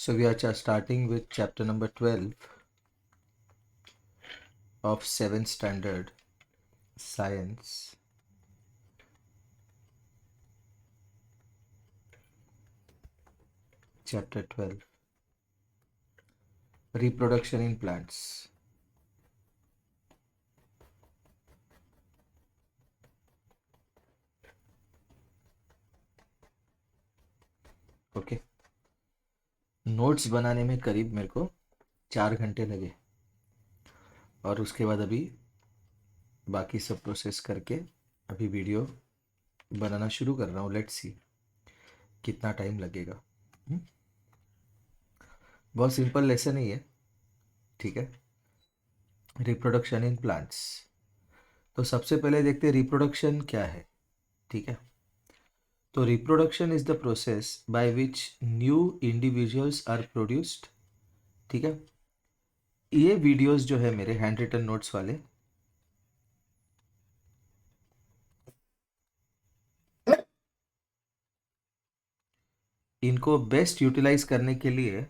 So we are starting with chapter number 12 of 7th standard science. Chapter 12, reproduction in plants. Okay notes बनाने में करीब मेरे को 4 घंटे लगे और उसके बाद अभी बाकी सब प्रोसेस करके अभी वीडियो बनाना शुरू कर रहा हूँ. लेट्स सी कितना टाइम लगेगा. बहुत सिंपल लेसन ही है. ठीक है. Reproduction in plants. तो सबसे पहले देखते हैं रिप्रोडक्शन क्या है. ठीक है. तो reproduction is the process by which new individuals are produced. ठीक है. ये वीडियोस जो है मेरे हैंड रिटन नोट्स वाले, इनको बेस्ट यूटिलाइज करने के लिए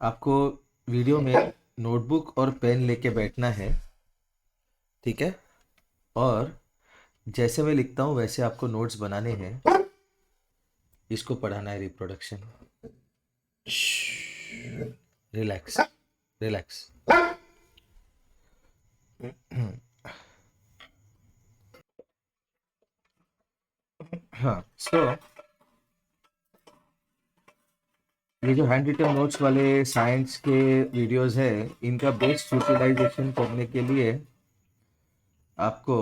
आपको वीडियो में नोटबुक और पेन लेके बैठना है. ठीक है. और जैसे मैं लिखता हूँ वैसे आपको नोट्स बनाने हैं. इसको पढ़ाना है रिप्रोडक्शन. Relax relax. हाँ. सो ये जो हैंड रिटन नोट्स वाले साइंस के वीडियोस है, इनका बेस्ट यूटिलाइजेशन करने के लिए आपको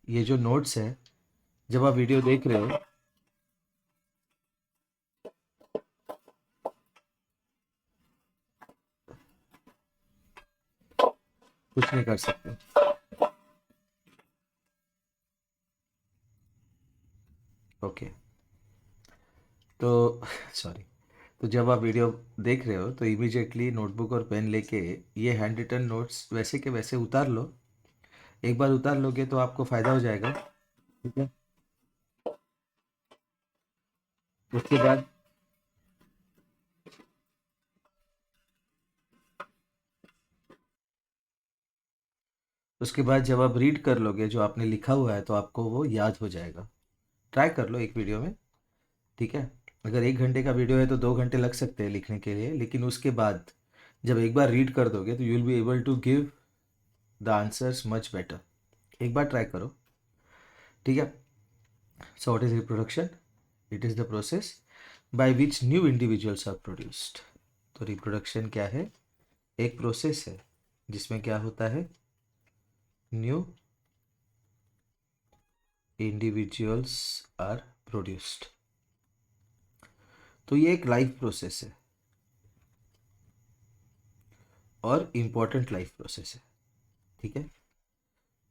ये जो नोट्स है, जब आप वीडियो देख रहे हो कुछ नहीं कर सकते. ओके. तो सॉरी. तो जब आप वीडियो देख रहे हो तो इमीडिएटली नोटबुक और पेन लेके ये हैंड रिटन नोट्स वैसे के वैसे उतार लो. एक बार उतार लोगे तो आपको फ़ायदा हो जाएगा. ठीक है. उसके बाद जब आप रीड कर लोगे जो आपने लिखा हुआ है तो आपको वो याद हो जाएगा. ट्राई कर लो एक वीडियो में. ठीक है. अगर 1 घंटे का वीडियो है तो 2 घंटे लग सकते हैं लिखने के लिए, लेकिन उसके बाद जब एक बार रीड कर दोगे तो you will be able to give the answers much better. एक बार ट्राई करो. ठीक है. So what is reproduction? It is the process by which new individuals are produced. तो रिप्रोडक्शन क्या है? एक प्रोसेस है जिसमें क्या होता है, न्यू इंडिविजुअल्स आर प्रोड्यूस्ड. तो ये एक लाइफ प्रोसेस है और इम्पॉर्टेंट लाइफ प्रोसेस है. ठीक है.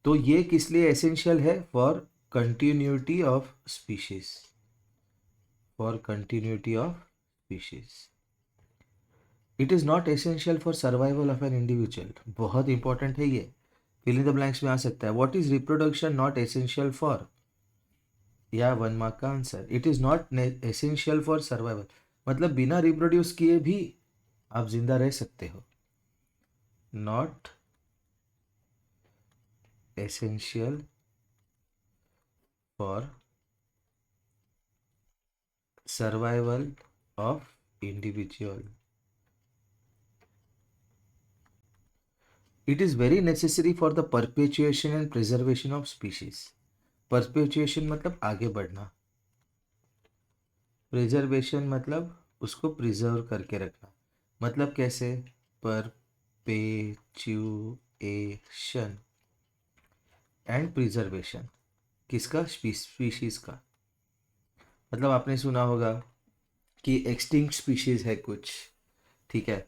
तो ये किस लिए एसेंशियल है? For continuity of species. For continuity of species. It is not essential for survival of an individual. बहुत इंपॉर्टेंट है ये. फिल इन द ब्लैंक्स में आ सकता है. What is reproduction not essential for? या 1 मार्क का answer. It is not essential for survival मतलब बिना रिप्रोड्यूस किए भी आप जिंदा रह सकते हो. Not essential for survival of individual. It is very necessary for the perpetuation and preservation of species. Perpetuation मतलब आगे बढ़ना. प्रिजर्वेशन मतलब उसको प्रिजर्व करके रखना. मतलब कैसे? Perpetuation and preservation. किसका? स्पीशीज का. मतलब आपने सुना होगा कि एक्सटिंक्ट स्पीशीज है कुछ. ठीक है.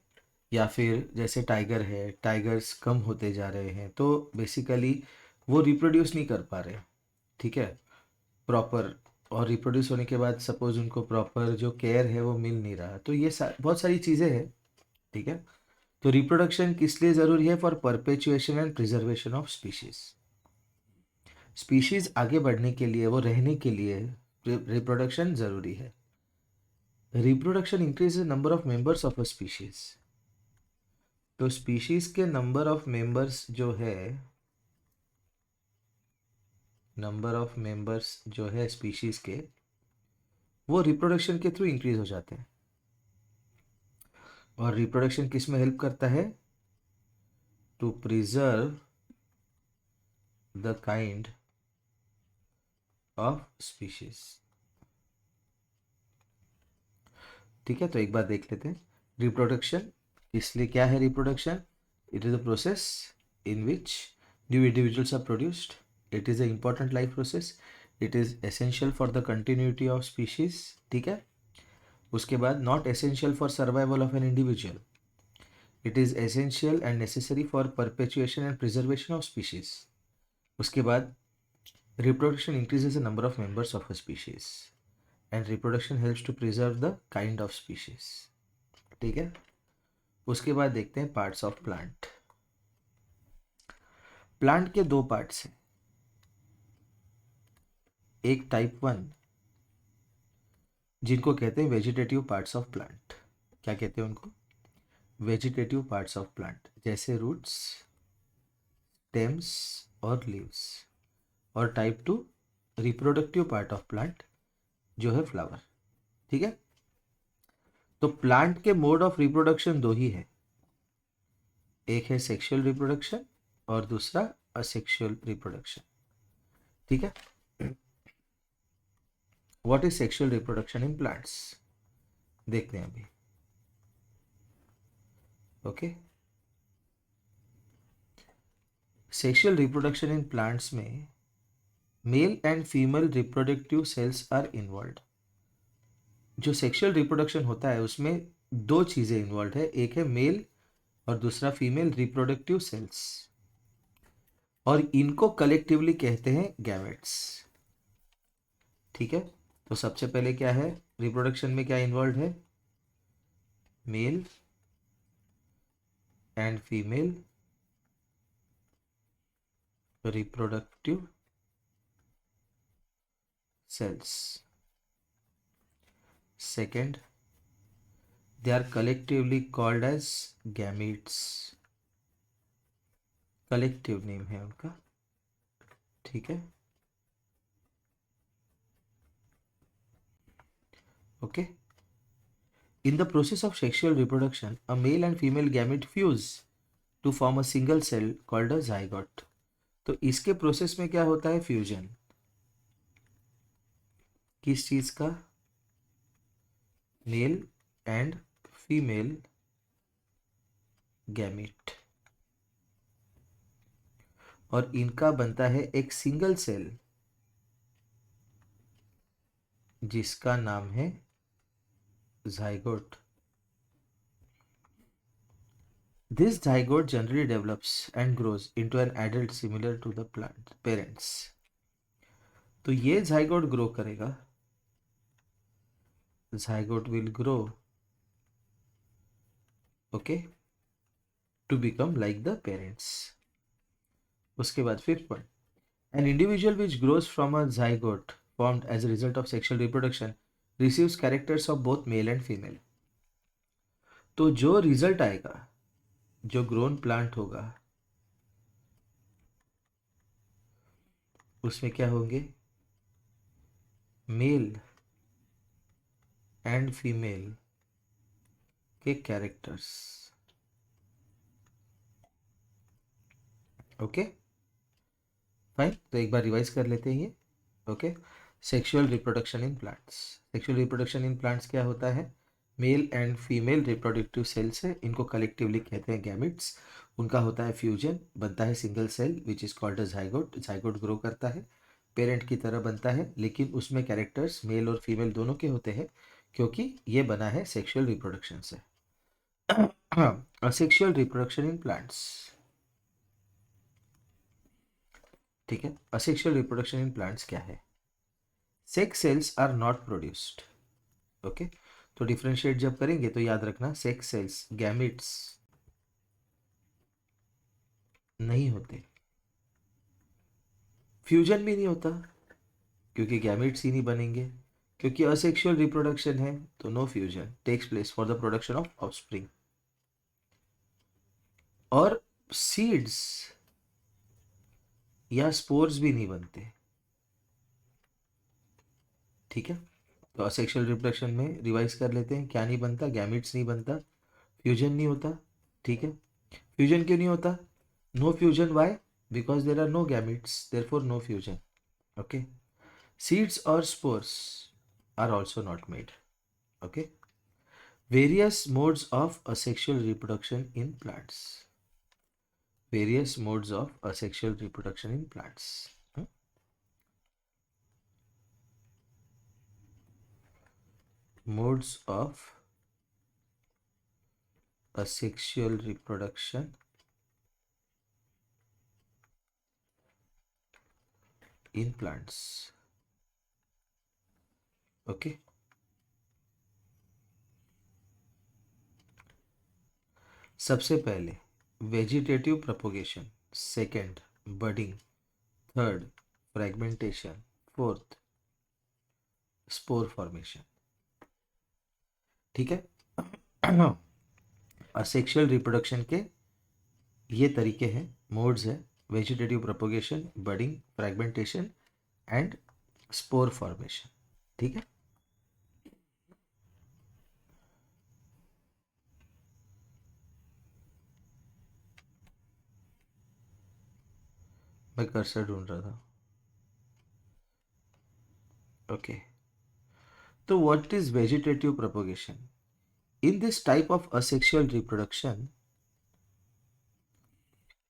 या फिर जैसे टाइगर है, टाइगर्स कम होते जा रहे हैं तो बेसिकली वो रिप्रोड्यूस नहीं कर पा रहे. ठीक है. प्रॉपर. और रिप्रोड्यूस होने के बाद सपोज उनको प्रॉपर जो केयर है वो मिल नहीं रहा. तो ये बहुत सारी चीज़ें हैं. ठीक है. तो रिप्रोडक्शन किस लिए ज़रूरी है? For perpetuation and preservation of species. Species आगे बढ़ने के लिए, वो रहने के लिए रिप्रोडक्शन ज़रूरी है. Reproduction increase number of members of a species. तो स्पीशीज के नंबर ऑफ मेंबर्स जो है, नंबर ऑफ मेंबर्स जो है स्पीशीज के, वो रिप्रोडक्शन के थ्रू इंक्रीज हो जाते हैं। और रिप्रोडक्शन किस में हेल्प करता है? To preserve the kind of species. ठीक है, तो एक बार देख लेते हैं रिप्रोडक्शन। इसलिए क्या है reproduction? It is a process in which new individuals are produced. It is a important life process. It is essential for the continuity of species. ठीक है। उसके बाद not essential for survival of an individual. It is essential and necessary for perpetuation and preservation of species. उसके बाद reproduction increases the number of members of a species and reproduction helps to preserve the kind of species। ठीक है। उसके बाद देखते हैं parts of plant. Plant के दो पार्ट्स हैं, एक टाइप 1 जिनको कहते हैं वेजिटेटिव पार्ट्स ऑफ प्लांट। क्या कहते हैं उनको? वेजिटेटिव पार्ट्स ऑफ प्लांट, जैसे रूट्स, स्टेम्स और लीव्स। और type 2 reproductive part of plant जो है फ्लावर। ठीक है। तो प्लांट के मोड ऑफ रिप्रोडक्शन दो ही है, एक है सेक्सुअल रिप्रोडक्शन और दूसरा असेक्सुअल रिप्रोडक्शन। ठीक है। What is sexual reproduction in plants, देखते हैं अभी। Okay. Sexual reproduction in plants में male and female reproductive cells are involved. जो सेक्सुअल रिप्रोडक्शन होता है उसमें दो चीजें इन्वॉल्व है, एक है मेल और दूसरा फीमेल रिप्रोडक्टिव सेल्स, और इनको कलेक्टिवली कहते हैं गैमेट्स। ठीक है। तो सबसे पहले क्या है रिप्रोडक्शन में, क्या इन्वॉल्व है? Mail and female reproductive cells। Second, they are collectively called as gametes। Collective name है उनका। ठीक है। Okay. In the process of sexual reproduction, a male and female gamete fuse to form a single cell called a zygote। तो इसके process में क्या होता है? फ्यूजन। किस चीज का? मेल एंड फीमेल गैमेट, और इनका बनता है एक सिंगल सेल जिसका नाम है zygote। This zygote generally develops and grows into an adult similar to the plant parents। तो ये zygote ग्रो करेगा, zygote will grow, okay, to become like the parents। उसके बाद fifth point, an individual which grows from a zygote formed as a result of sexual reproduction receives characters of both male and female। तो जो result आएगा, जो grown plant होगा, उसमें क्या होंगे? मेल एंड फीमेल के कैरेक्टर्स। ओके फाइन, तो एक बार रिवाइज कर लेते हैं ये। Okay. Sexual reproduction in plants. Sexual reproduction in plants क्या होता है? Mail and female reproductive sales है, इनको कलेक्टिवली कहते हैं गैमिट्स। उनका होता है फ्यूजन, बनता है single cell which is called a zygote. Zygote grow करता है, पेरेंट की तरह बनता है, लेकिन उसमें कैरेक्टर्स मेल और फीमेल दोनों के होते हैं, क्योंकि ये बना है सेक्सुअल रिप्रोडक्शन से। Asexual reproduction in plants. ठीक है। असेक्सुअल रिप्रोडक्शन इन प्लांट्स क्या है? Sex cells are not produced. Okay. तो डिफरेंशिएट जब करेंगे तो याद रखना, सेक्स सेल्स गैमेट्स नहीं होते, फ्यूजन भी नहीं होता, क्योंकि गैमेट्स ही नहीं बनेंगे। क्योंकि असेक्सुअल रिप्रोडक्शन है तो no fusion takes place for the production of offspring. और सीड्स या स्पोर्स भी नहीं बनते, ठीक है। तो असेक्सुअल रिप्रोडक्शन में रिवाइज कर लेते हैं, क्या नहीं बनता, गैमिट्स नहीं बनता, फ्यूजन नहीं होता, ठीक है। फ्यूजन क्यों नहीं होता? No fusion, why? Because there are no gametes, therefore no fusion, okay. Seeds और spores are also not made, okay. Various modes of asexual reproduction in plants. Various modes of asexual reproduction in plants. Modes of asexual reproduction in plants. Okay. सबसे पहले vegetative propagation, second budding, third fragmentation, fourth spore formation, ठीक है। Asexual reproduction के ये तरीके हैं, modes है, vegetative propagation, budding, fragmentation and spore formation, ठीक है। मैं कर्सर ढूंढ रहा था, ओके। तो what is vegetative propagation? In this type of asexual reproduction,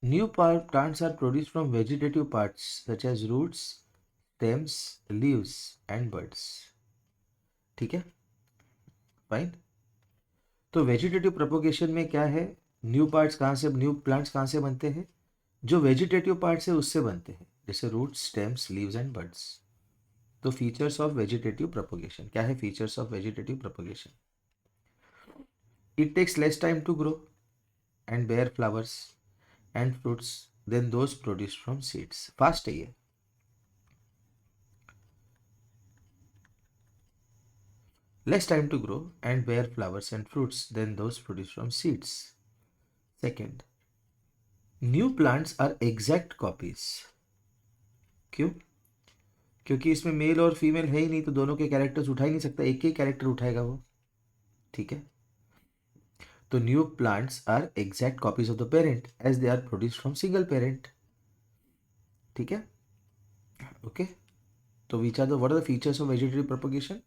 new plants are produced from vegetative parts such as roots, stems, leaves and buds, ठीक है, fine. तो वेजिटेटिव प्रोपोगेशन में क्या है, न्यू पार्ट्स कहाँ से, न्यू प्लांट्स कहाँ से बनते हैं? जो वेजिटेटिव पार्ट्स है उससे बनते हैं, जैसे roots, stems, leaves and buds. तो फीचर्स ऑफ वेजिटेटिव प्रोपोगेशन क्या है? Features of vegetative propagation, it takes less time to grow and bear flowers and fruits than those produced from seeds. Fast है ये, less time to grow and bear flowers and fruits than those produced from seeds. Second, new plants are exact copies. क्यों? क्योंकि इसमें mail और female है ही नहीं, तो दोनों के कैरेक्टर्स उठा ही नहीं सकता, एक ही कैरेक्टर उठाएगा वो, ठीक है। तो new plants are exact copies of the parent as they are produced from single parent, ठीक है, ओके। तो which are the what are the features of vegetative propagation?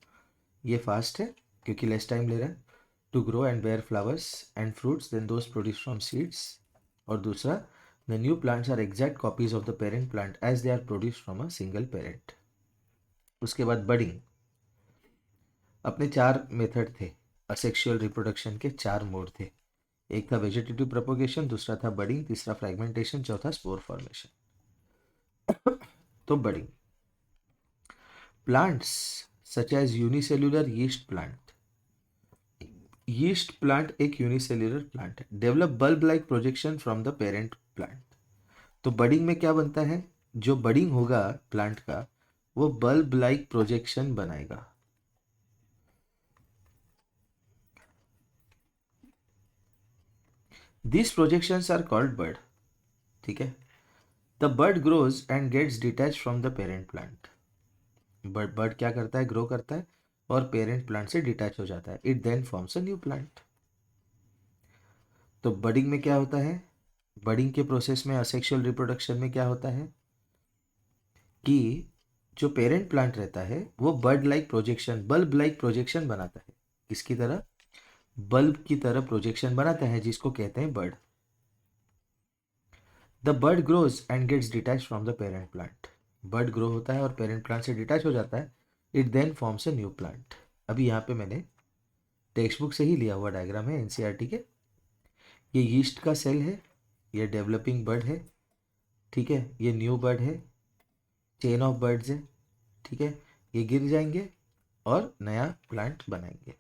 ये फास्ट है क्योंकि लेस टाइम ले रहा है, to grow and bear flowers and fruits than those produce from seeds, और दूसरा the new plants are exact copies of the parent plant as they are produce from a single parent. उसके बाद budding. अपने चार method थे, asexual reproduction के चार mode थे, एक था वेजिटेटिव प्रोपोगेशन, दूसरा था बडिंग, तीसरा फ्रेगमेंटेशन, चौथा स्पोर फॉर्मेशन। तो budding, plants such as unicellular yeast plant, yeast plant एक यूनिसेल्युलर प्लांट है, develop bulb like projection from the parent plant. तो बडिंग में क्या बनता है, जो बडिंग होगा प्लांट का वो बल्ब लाइक प्रोजेक्शन बनाएगा। This projections are called bud, ठीक है। The bud grows and gets detach from the parent plant. Bud क्या करता है, ग्रो करता है और पेरेंट प्लांट से डिटैच हो जाता है, it then forms a new plant. तो बडिंग में क्या होता है, बडिंग के प्रोसेस में असेक्सुअल रिप्रोडक्शन में क्या होता है कि जो पेरेंट प्लांट रहता है वो bud like projection, bulb like projection बनाता है, किसकी तरह, बल्ब की तरह प्रोजेक्शन बनाता है, जिसको कहते हैं bud. The bud grows and gets detach from the parent plant, bud grow होता है और पेरेंट प्लांट से डिटैच हो जाता है, it then forms a new plant. अभी यहाँ पे मैंने टेक्स्ट बुक से ही लिया हुआ डायग्राम है, एनसीईआरटी के। ये यीस्ट का सेल है, ये डेवलपिंग बर्ड है, ठीक है, ये न्यू बर्ड है, चेन ऑफ बर्ड्स है, ठीक है, ये गिर जाएंगे और नया प्लांट बनाएंगे।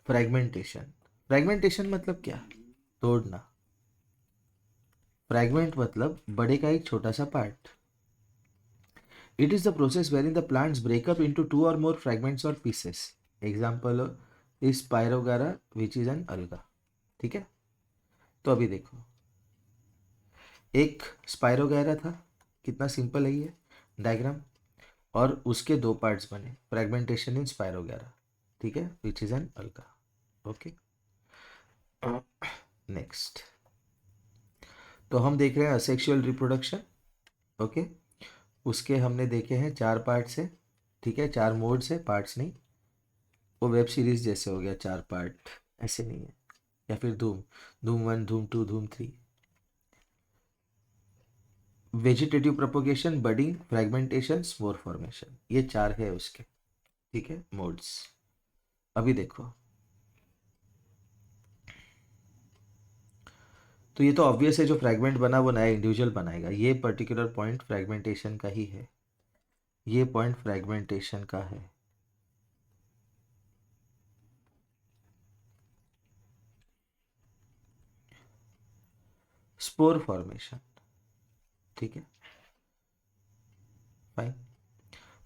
फ्रेगमेंटेशन, फ्रेगमेंटेशन मतलब क्या, तोड़ना। फ्रैगमेंट मतलब बड़े का एक छोटा सा part. It is the process where in the plants breakup into 2 or more fragments और pieces. Example is Spirogyra which is an alga. ठीक है, तो अभी देखो, एक स्पायरोगैरा था, कितना सिंपल है ये डायग्राम, और उसके दो पार्ट्स बने, फ्रेगमेंटेशन इन स्पायरोगैरा. ठीक है, विच इज एन अलगा. Okay, next. तो हम देख रहे हैं असेक्सुअल रिप्रोडक्शन. ओके, उसके हमने देखे हैं 4 पार्ट्स है. ठीक है, 4 मोड्स है, पार्ट्स नहीं. वो वेब सीरीज जैसे हो गया, 4 पार्ट, ऐसे नहीं है. या फिर धूम, धूम 1, धूम 2, धूम 3. Vegetative propagation, budding, fragmentation, spore formation, ये 4 है उसके. ठीक है, मोड्स. अभी देखो, तो ये तो ऑब्वियस है, जो फ्रैगमेंट बना वो नया इंडिविजुअल बनाएगा. ये पर्टिकुलर पॉइंट फ्रैगमेंटेशन का ही है. ये पॉइंट फ्रैगमेंटेशन का है. Spore formation. ठीक है, fine.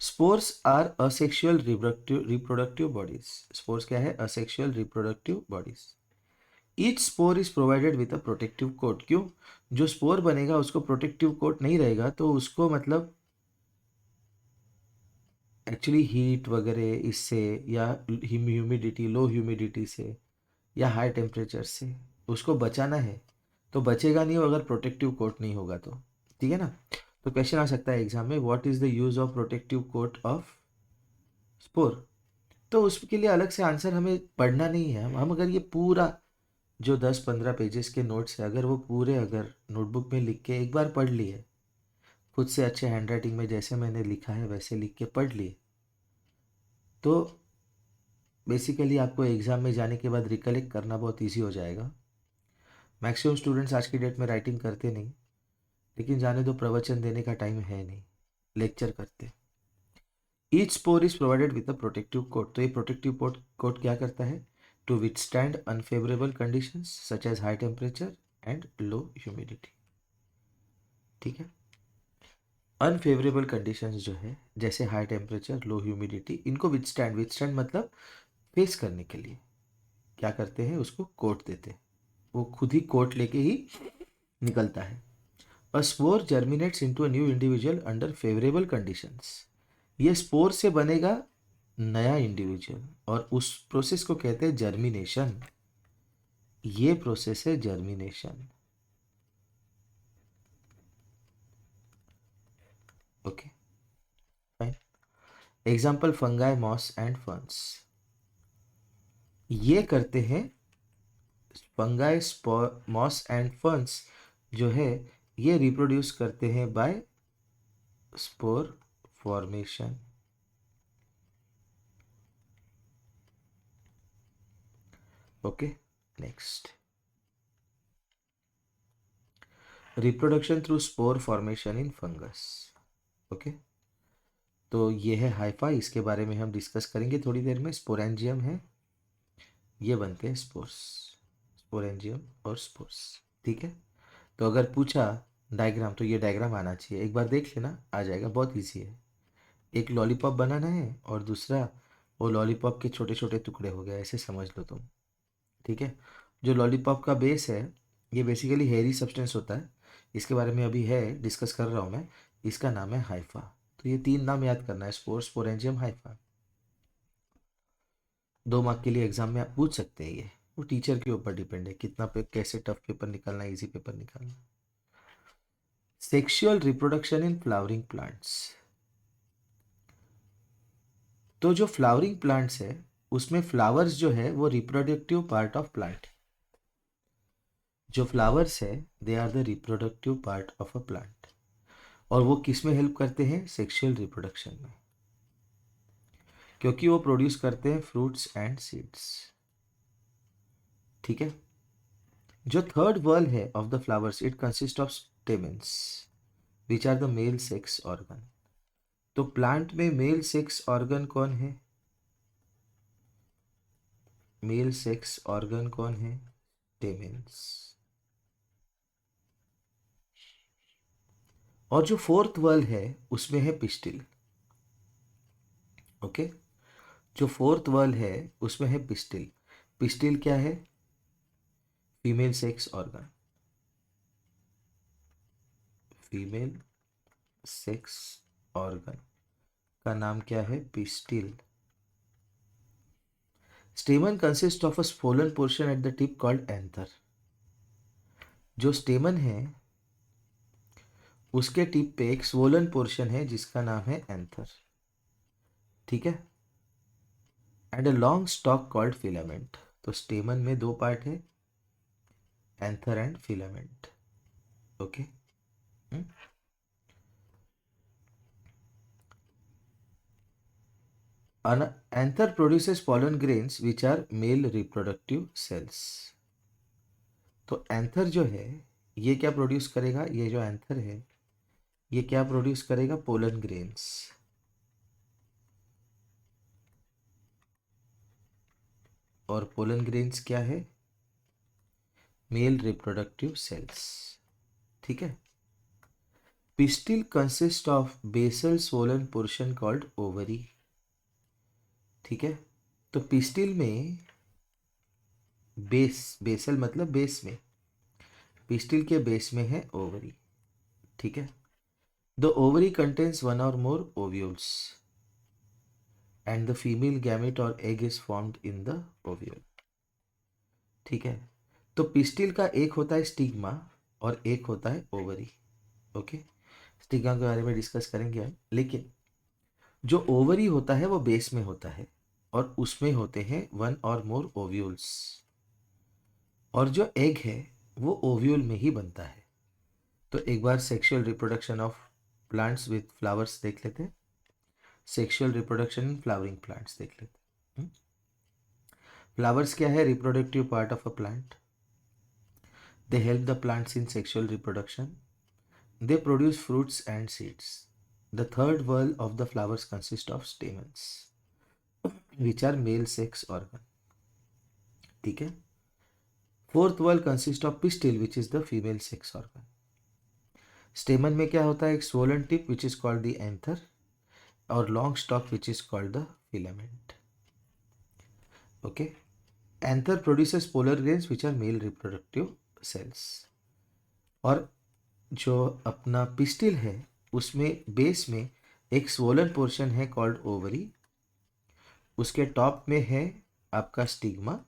Spores are asexual reproductive bodies. Spores क्या है? Asexual reproductive bodies. Each spore is provided with a protective coat. क्यों? जो स्पोर बनेगा उसको प्रोटेक्टिव कोट नहीं रहेगा तो उसको मतलब एक्चुअली हीट वगैरह इससे, या ह्यूमिडिटी, लो ह्यूमिडिटी से, या हाई टेम्परेचर से उसको बचाना है, तो बचेगा नहीं अगर प्रोटेक्टिव कोट नहीं होगा तो. ठीक है ना. तो क्वेश्चन आ सकता है एग्जाम में, what is the use of protective coat of spore. तो उसके लिए अलग से आंसर हमें पढ़ना नहीं है. हम अगर ये पूरा जो 10-15 पेजेस के नोट्स है, अगर वो पूरे अगर नोटबुक में लिख के एक बार पढ़ लिए, खुद से अच्छे हैंड राइटिंग में जैसे मैंने लिखा है वैसे लिख के पढ़ लिए, तो बेसिकली आपको एग्ज़ाम में जाने के बाद रिकलेक्ट करना बहुत ईजी हो जाएगा. मैक्सिमम स्टूडेंट्स आज की डेट में राइटिंग करते नहीं, लेकिन जाने दो, प्रवचन देने का टाइम है नहीं, लेक्चर करते. Each spore is provided with a protective coat. तो ये प्रोटेक्टिव कोट क्या करता है? To withstand unfavourable conditions such as high temperature and low humidity. ठीक है, अनफेवरेबल कंडीशंस जो है जैसे हाई टेम्परेचर, लो ह्यूमिडिटी, इनको विथस्टैंड मतलब फेस करने के लिए क्या करते हैं? उसको कोट देते हैं. वो खुद ही कोट लेके ही निकलता है. अ spore germinates into a new individual under favourable conditions. ये स्पोर से बनेगा नया इंडिविजुअल और उस प्रोसेस को कहते हैं जर्मिनेशन. ये प्रोसेस है germination. Okay, fine. Example fungi, moss and ferns. ये करते हैं फंगाई, मॉस एंड फर्न्स जो है ये रिप्रोड्यूस करते हैं by spore formation. Okay, next. Reproduction through spore formation in fungus. Okay, तो ये है हाइफा, इसके बारे में हम डिस्कस करेंगे थोड़ी देर में. स्पोरेंजियम है, ये बनते हैं स्पोर्स. स्पोरेंजियम और स्पोर्स. ठीक है, तो अगर पूछा डायग्राम, तो ये डायग्राम आना चाहिए, एक बार देख लेना, आ जाएगा, बहुत इजी है. एक लॉलीपॉप बनाना है और दूसरा वो लॉलीपॉप के छोटे छोटे टुकड़े हो गए, ऐसे समझ लो तुम. ठीक है, जो लॉलीपॉप का बेस है ये बेसिकली हेयरी सब्सटेंस होता है. इसके बारे में अभी है, डिस्कस कर रहा हूँ मैं. इसका नाम है हाइफा. तो ये 3 नाम याद करना है, स्पोर, स्पोरेंजियम, हाइफा. 2 मार्क के लिए एग्जाम में आप पूछ सकते हैं ये. वो टीचर के ऊपर डिपेंड है कितना पे कैसे टफ पेपर निकालना, इजी पेपर निकालना. Sexual reproduction in flowering plants. तो जो फ्लावरिंग प्लांट्स है उसमें फ्लावर्स जो है वो रिप्रोडक्टिव पार्ट ऑफ प्लांट. जो फ्लावर्स है they are the reproductive part of a plant. और वो किस में हेल्प करते हैं? सेक्सुअल रिप्रोडक्शन में, क्योंकि वो प्रोड्यूस करते हैं फ्रूट्स एंड सीड्स. ठीक है, जो थर्ड वर्ल है of the flowers it consist of stamens which are the male sex organ. तो प्लांट में मेल सेक्स ऑर्गन कौन है? मेल सेक्स ऑर्गन कौन है? स्टेमेंस. और जो फोर्थ वर्ल है उसमें है पिस्टिल। ओके, जो फोर्थ वर्ल है उसमें है पिस्टिल। पिस्टिल क्या है? Female sex organ. Female sex organ का नाम क्या है? Pistil. स्टेमन consist of a swollen portion at the tip called anther. जो स्टेमन है उसके टिप पे एक स्वोलन पोर्शन है जिसका नाम है एंथर। ठीक है। And a long stock called filament. तो स्टेमन में दो पार्ट है, anther and filament. Okay. An anther produces pollen grains which are male reproductive cells. तो एंथर जो है ये क्या प्रोड्यूस करेगा? ये जो एंथर है ये क्या प्रोड्यूस करेगा? Pollen grains. और पोलन ग्रेन्स क्या है? Male reproductive cells. ठीक है। Pistil consist of basal swollen portion called ovary. ठीक है। तो पिस्टिल में बेसल मतलब बेस में, पिस्टिल के बेस में है ओवरी। ठीक है। द ओवरी कंटेन्स वन और more ovules and the female gamete और egg is formed in the ovule. ठीक है। तो पिस्टिल का एक होता है स्टिग्मा और एक होता है ओवरी। ओके, स्टिग्मा के बारे में डिस्कस करेंगे हम, लेकिन जो ओवरी होता है वो बेस में होता है और उसमें होते हैं वन और मोर ओव्यूल्स। और जो एग है वो ओव्यूल में ही बनता है। तो एक बार sexual reproduction of plants with flowers देख लेते हैं। Sexual reproduction in flowering plants देख लेते हैं। फ्लावर्स क्या है? Reproductive part of a plant. They help the plants in sexual reproduction. They produce fruits and seeds. The third whorl of the flowers consist of stamens which are male sex organ. ठीक है। Fourth whorl consist of pistil which is the female sex organ. स्टेमन में क्या होता है? एक swollen tip which is called the anther और long stalk which is called the filament. Okay. Anther produces pollen grains which are male reproductive cells. और जो अपना pistil है उसमें बेस में एक स्वोलन पोर्शन है कॉल्ड ओवरी। उसके टॉप में है आपका स्टिग्मा,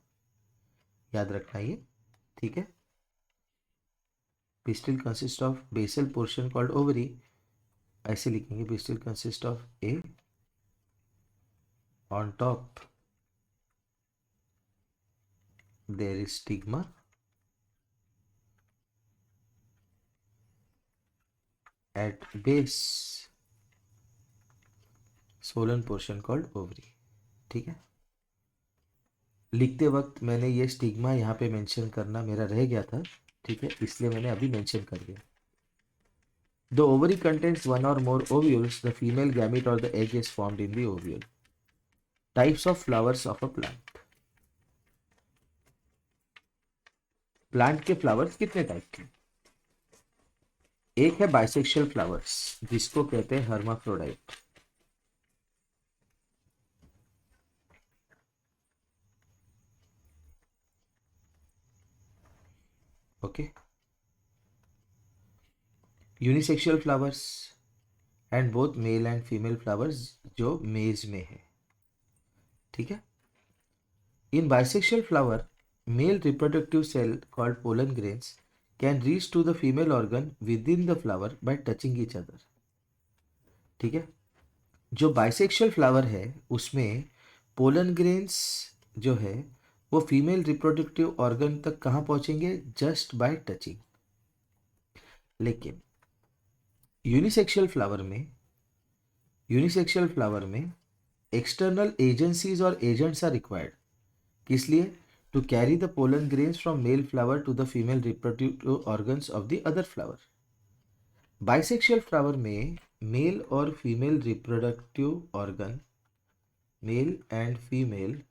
याद रखना ये। ठीक है। Pistil consist of basal portion called ovary, ऐसे लिखेंगे। Pistil consist of a on top there is stigma at base swollen portion called ovary. ठीक है। लिखते वक्त मैंने ये स्टिग्मा यहाँ पे मेंशन करना मेरा रह गया था। ठीक है, इसलिए मैंने अभी मेंशन कर दिया। The ovary contains one or more ovules. The female gamete or the egg is formed in the ovule. Types of flowers of a plant. Plant के फ्लावर्स कितने टाइप के? एक है बाइसेक्सुअल फ्लावर्स जिसको कहते हैं hermaphrodite. Okay. Unisexual flowers and both male and female flowers जो maize में है। ठीक है। In bisexual flower male reproductive cell called pollen grains can reach to the female organ within the flower by touching each other. ठीक है। जो bisexual flower है उसमें पोलन ग्रेन्स जो है वो फीमेल रिप्रोडक्टिव ऑर्गन तक कहाँ पहुंचेंगे? Just by touching. लेकिन यूनिसेक्सुअल फ्लावर में एक्सटर्नल एजेंसीज और एजेंट्स आर रिक्वायर्ड। किस लिए? To carry the pollen grains from male flower to the female reproductive organs of the other flower. Bisexual flower में male और female reproductive organ, male and female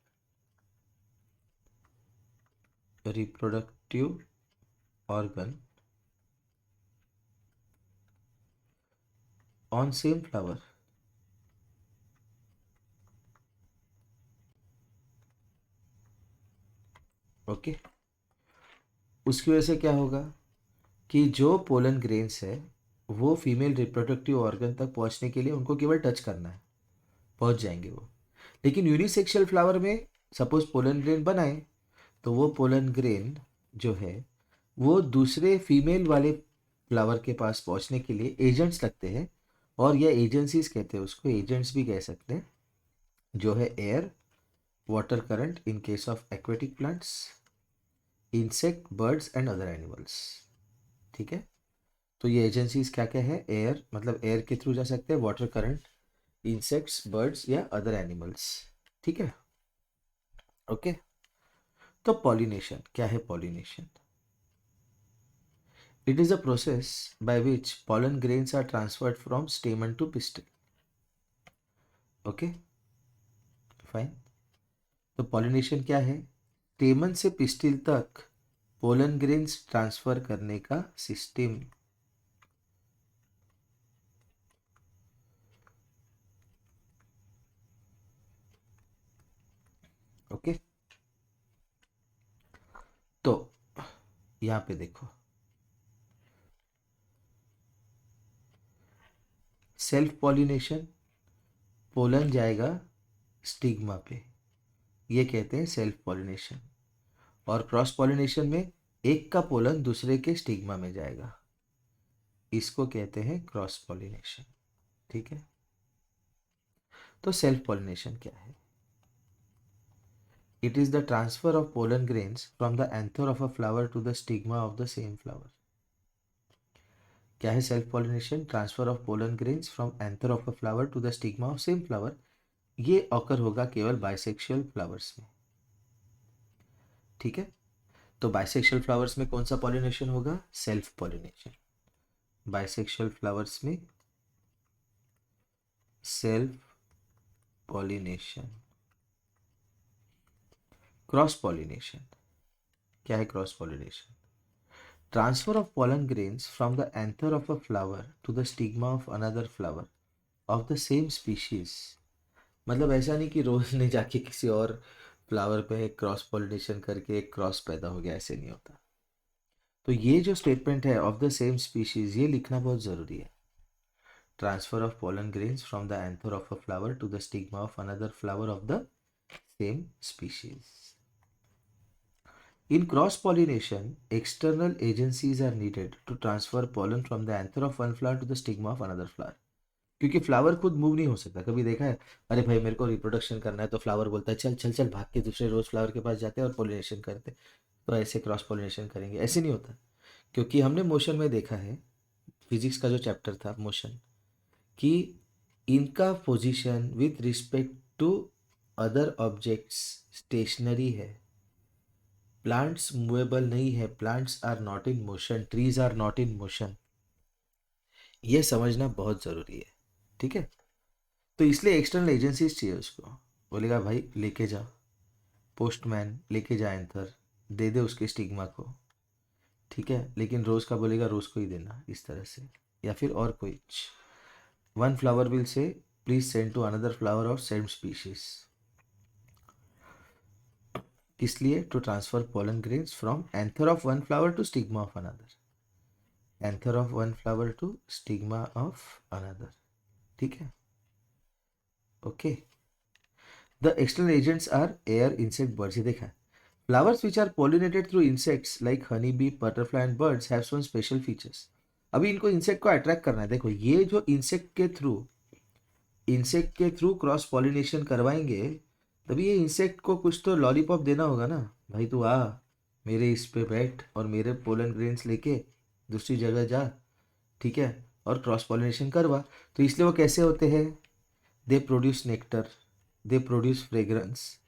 reproductive organ on same flower. Okay, उसकी वजह से क्या होगा कि जो pollen grains है वो फीमेल रिप्रोडक्टिव ऑर्गन तक पहुंचने के लिए उनको केवल टच करना है, पहुंच जाएंगे वो। लेकिन यूनिसेक्सुअल फ्लावर में सपोज पोलन ग्रेन बनाए तो वो पोलन ग्रेन जो है वो दूसरे फीमेल वाले फ्लावर के पास पहुंचने के लिए एजेंट्स लगते हैं, और यह एजेंसीज कहते हैं उसको, एजेंट्स भी कह सकते हैं, जो है air, water current in case of aquatic plants, insect, birds and other animals. ठीक है, तो ये एजेंसीज क्या क्या है, एयर मतलब एयर के थ्रू जा सकते हैं, वाटर करंट, इंसेक्ट्स, बर्ड्स या अदर एनिमल्स। ठीक है, ओके। तो पॉलिनेशन क्या है? Pollination, it is a process by which pollen grains are transferred from stamen to pistil. Okay, fine. तो पॉलिनेशन क्या है? स्टेमन से पिस्टिल तक पोलन ग्रेन्स ट्रांसफर करने का सिस्टम। ओके, तो यहां पे देखो, सेल्फ पॉलिनेशन, पोलन जाएगा स्टिग्मा पे, ये कहते हैं सेल्फ पॉलिनेशन। और क्रॉस पॉलिनेशन में एक का पोलन दूसरे के स्टिग्मा में जाएगा, इसको कहते हैं क्रॉस पॉलिनेशन। ठीक है, तो सेल्फ पॉलिनेशन क्या है? It is the transfer of pollen grains from the anther of a flower to the stigma of the same flower. क्या है self pollination? Transfer of pollen grains from anther of a flower to the stigma of same flower. ये occur होगा केवल bisexual flowers में। ठीक है, तो bisexual flowers में कौन सा पॉलिनेशन होगा? Self pollination. बाइसेक्सुअल फ्लावर्स में सेल्फ पॉलिनेशन। क्रॉस पॉलिनेशन क्या है? Cross pollination, transfer of pollen grains from the anther of a flower to the stigma of another flower of the same species। मतलब ऐसा नहीं कि रोज ने जाके किसी और फ्लावर पे क्रॉस पॉलिनेशन करके एक क्रॉस पैदा हो गया, ऐसे नहीं होता। तो ये जो स्टेटमेंट है ऑफ द सेम स्पीशीज, ये लिखना बहुत ज़रूरी है। Transfer of pollen grains from the anther of a flower to the stigma of another flower of the same species. In cross-pollination, external agencies are needed to transfer pollen from the anther of one flower to the stigma of another flower। क्योंकि flower खुद move नहीं हो सकता। कभी देखा है, अरे भाई मेरे को रिप्रोडक्शन करना है, तो फ्लावर बोलता है चल चल चल, भाग के दूसरे रोज फ्लावर के पास जाते हैं और पोलिनेशन करते, तो ऐसे क्रॉस पोलिनेशन करेंगे, ऐसे नहीं होता। क्योंकि हमने मोशन में देखा है, फिजिक्स का जो चैप्टर था मोशन, कि इनका position with respect to other objects stationary है, प्लांट्स मूवेबल नहीं है, plants are not in motion, trees are not in motion. ये समझना बहुत ज़रूरी है। ठीक है, तो इसलिए एक्सटर्नल एजेंसीज चाहिए उसको। बोलेगा भाई लेके जा, पोस्टमैन लेके जा एंथर, दे दे उसके स्टिग्मा को। ठीक है, लेकिन रोज़ का बोलेगा रोज़ को ही देना, इस तरह से। या फिर और कोई, one flower will say please send to another flower of same species. किस लिए? To transfer pollen grains from anther of one flower to stigma of another, anther of one flower to stigma of another. ठीक है, okay. The external agents are air, insect, birds. ये देखा है, flowers which are pollinated through insects like honey bee, butterfly and birds have some special features. अभी इनको insect को attract करना है। देखो ये जो इंसेक्ट के थ्रू क्रॉस पॉलिनेशन करवाएंगे, तभी ये इंसेक्ट को कुछ तो लॉलीपॉप देना होगा ना, भाई तू आ मेरे इस पे बैठ और मेरे पोलन ग्रेन्स लेके दूसरी जगह जा। ठीक है, और क्रॉस पॉलिनेशन करवा। तो इसलिए वो कैसे होते हैं? They produce nectar, they produce fragrance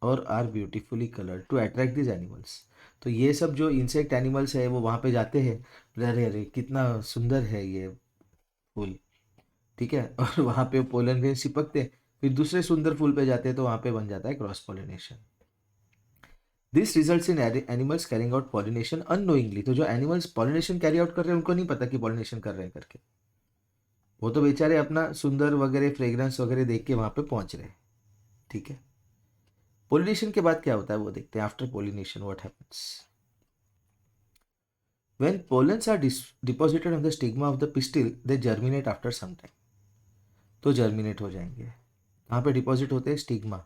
और are beautifully coloured to attract this animals. तो ये सब जो इंसेक्ट एनिमल्स है वो वहाँ पे जाते हैं, अरे अरे कितना सुंदर है ये फूल। ठीक है, और वहाँ पे पोलन ग्रेन चिपकते हैं, फिर दूसरे सुंदर फूल पे जाते हैं, तो वहाँ पे बन जाता है cross pollination. This results in animals carrying out pollination unknowingly. तो जो एनिमल्स पॉलिनेशन कैरी आउट कर रहे हैं उनको नहीं पता कि पॉलिनेशन कर रहे हैं करके। वो तो बेचारे अपना सुंदर वगैरह फ्रेग्रेंस वगैरह देख के वहां पे पहुंच रहे हैं, ठीक है। पोलिनेशन के बाद क्या होता है वो देखते हैं। After pollination what happens, when pollens are deposited on the stigma of the pistil they germinate after some time. तो जर्मिनेट हो जाएंगे। कहाँ पे डिपॉजिट होते हैं? स्टिग्मा,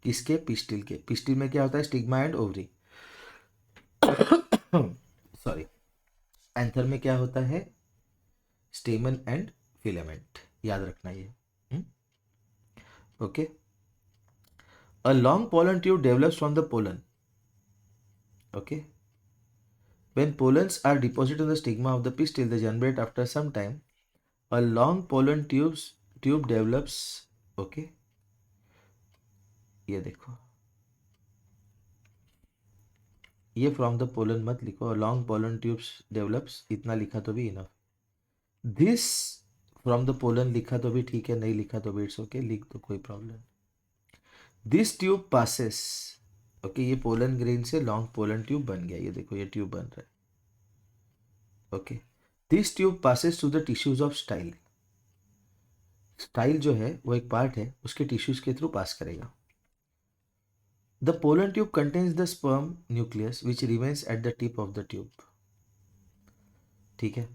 किसके? पिस्टिल के। पिस्टिल में क्या होता है? Stigma and ovary. Sorry. Anther में क्या होता है? स्टेमन एंड फिलामेंट। याद रखना ये। Okay. A long pollen tube develops from the pollen. Okay. When pollens are deposited on the stigma of the pistil, they generate after some time. A long pollen tube develops. Okay. ये देखो, ये from the pollen मत लिखो, long pollen tubes develops इतना लिखा तो भी enough. This from the pollen लिखा तो भी ठीक है, नहीं लिखा तो भी इट्स ओके, लिख दो, कोई problem. This tube passes. Okay, ये पोलन ग्रेन से लॉन्ग पोलन ट्यूब बन गया, ये देखो ये ट्यूब बन रहा है। Okay, this tube passes to the tissues of style. Style जो है वो एक पार्ट है, उसके टिश्यूज के थ्रू पास करेगा। The pollen tube contains the sperm nucleus which remains at the tip of the tube. ठीक है।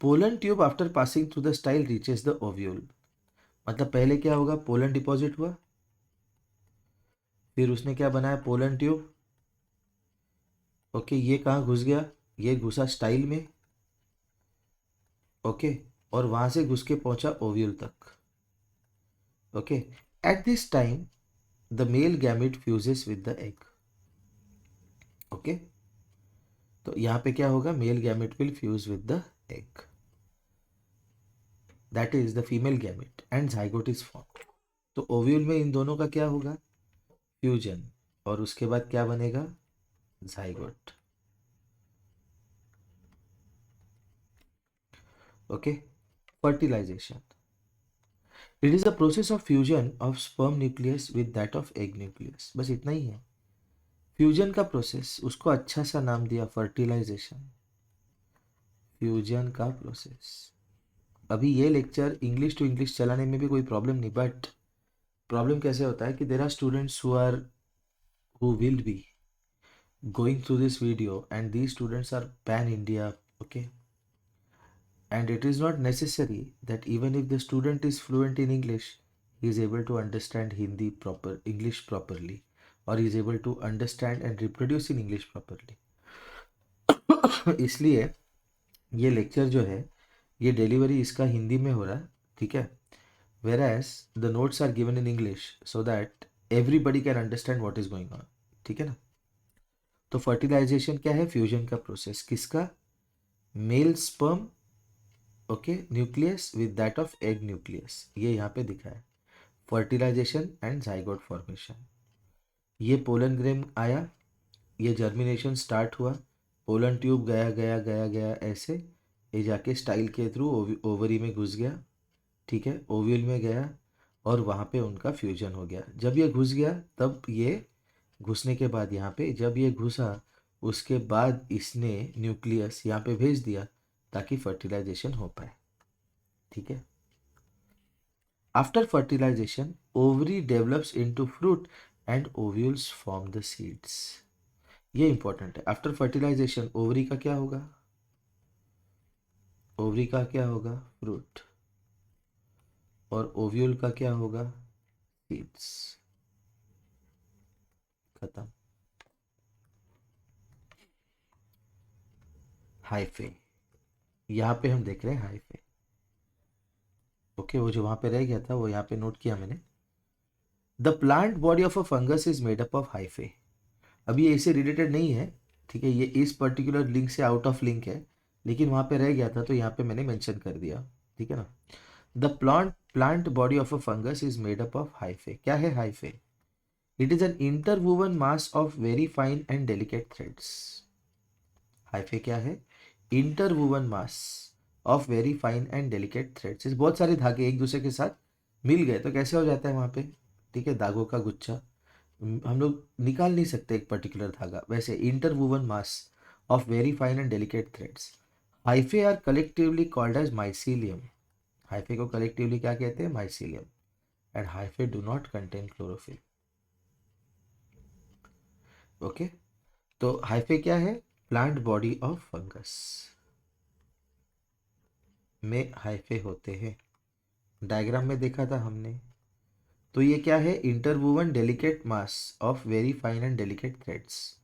Pollen tube after passing through the style reaches the ovule. मतलब पहले क्या होगा? पोलन डिपॉजिट हुआ, फिर उसने क्या बनाया? Pollen tube. ओके, ये कहाँ घुस गया? ये घुसा स्टाइल में। ओके, और वहां से घुस के पहुंचा ओव्यूल तक। Okay, at this time the male gamete fuses with the egg. Okay, तो यहां पे क्या होगा? Male gamete will fuse with the egg, that is the female gamete, and zygote is form. तो ओव्यूल में इन दोनों का क्या होगा? फ्यूजन, और उसके बाद क्या बनेगा? Zygote. Okay, fertilization, it is the process of fusion of sperm nucleus with that of egg nucleus. बस इतना ही है फ्यूजन का प्रोसेस, उसको अच्छा सा नाम दिया फर्टिलाइजेशन, फ्यूजन का प्रोसेस। अभी ये लेक्चर इंग्लिश टू इंग्लिश चलाने में भी कोई प्रॉब्लम नहीं, बट प्रॉब्लम कैसे होता है कि there are students who will be going through this video, and these students are pan India. Okay, and it is not necessary that even if the student is fluent in English, he is able to understand Hindi proper English properly, or he is able to understand and reproduce in English properly. इसलिए ये lecture जो है, ये delivery इसका हिंदी में हो रहा है, ठीक है। whereas the notes are given in English so that everybody can understand what is going on, ठीक है ना। तो फर्टिलाइजेशन क्या है? फ्यूजन का प्रोसेस, किसका? Male sperm, okay, nucleus with that of egg nucleus, ये यहाँ पे दिखा है। Fertilization and zygote formation. ये पोलन ग्रेन आया, ये जर्मिनेशन स्टार्ट हुआ, पोलन ट्यूब गया गया गया गया ऐसे, ये जाके स्टाइल के थ्रू ओवरी में घुस गया, ठीक है, ओव्यूल में गया, और वहाँ पे उनका फ्यूजन हो गया। जब ये घुस गया, तब ये घुसने के बाद यहाँ पे जब ये घुसा, उसके बाद इसने न्यूक्लियस यहाँ पे भेज दिया ताकि फर्टिलाइजेशन हो पाए, ठीक है। After fertilization ovary develops into fruit and ovules form the seeds. ये इंपॉर्टेंट है। आफ्टर फर्टिलाइजेशन ओवरी का क्या होगा? ओवरी का क्या होगा? फ्रूट, और ओव्यूल का क्या होगा? सीड्स। खत्म। हाइफे, यहाँ पे हम देख रहे हैं हाइफे। ओके, वो जो वहां पे रह गया था वो यहाँ पे नोट किया मैंने। The plant body of a fungus is made up of hyphae. अभी ये इससे रिलेटेड नहीं है, ठीक है, ये इस पर्टिकुलर लिंक से आउट ऑफ लिंक है, लेकिन वहां पे रह गया था तो यहाँ पे मैंने मेंशन कर दिया, ठीक है ना। The plant body of a fungus is made up of hyphae. क्या है hyphae? It is an interwoven mass of very fine and delicate threads. Hyphae क्या है? Interwoven mass of very fine and delicate threads. बहुत सारे धागे एक दूसरे के साथ मिल गए तो कैसे हो जाता है वहां पे, ठीक है, धागों का गुच्छा। हम लोग निकाल नहीं सकते एक पर्टिकुलर धागा, वैसे interwoven mass of very fine and delicate threads. Hyphae are collectively called as mycelium. Hyphae को कलेक्टिवली क्या कहते हैं? Mycelium. And hyphae do not contain chlorophyll. Okay, तो हाइफे क्या है? प्लांट बॉडी ऑफ फंगस में हाइफे होते हैं। डायग्राम में देखा था हमने। तो ये क्या है? Interwoven delicate mass of very fine and delicate threads,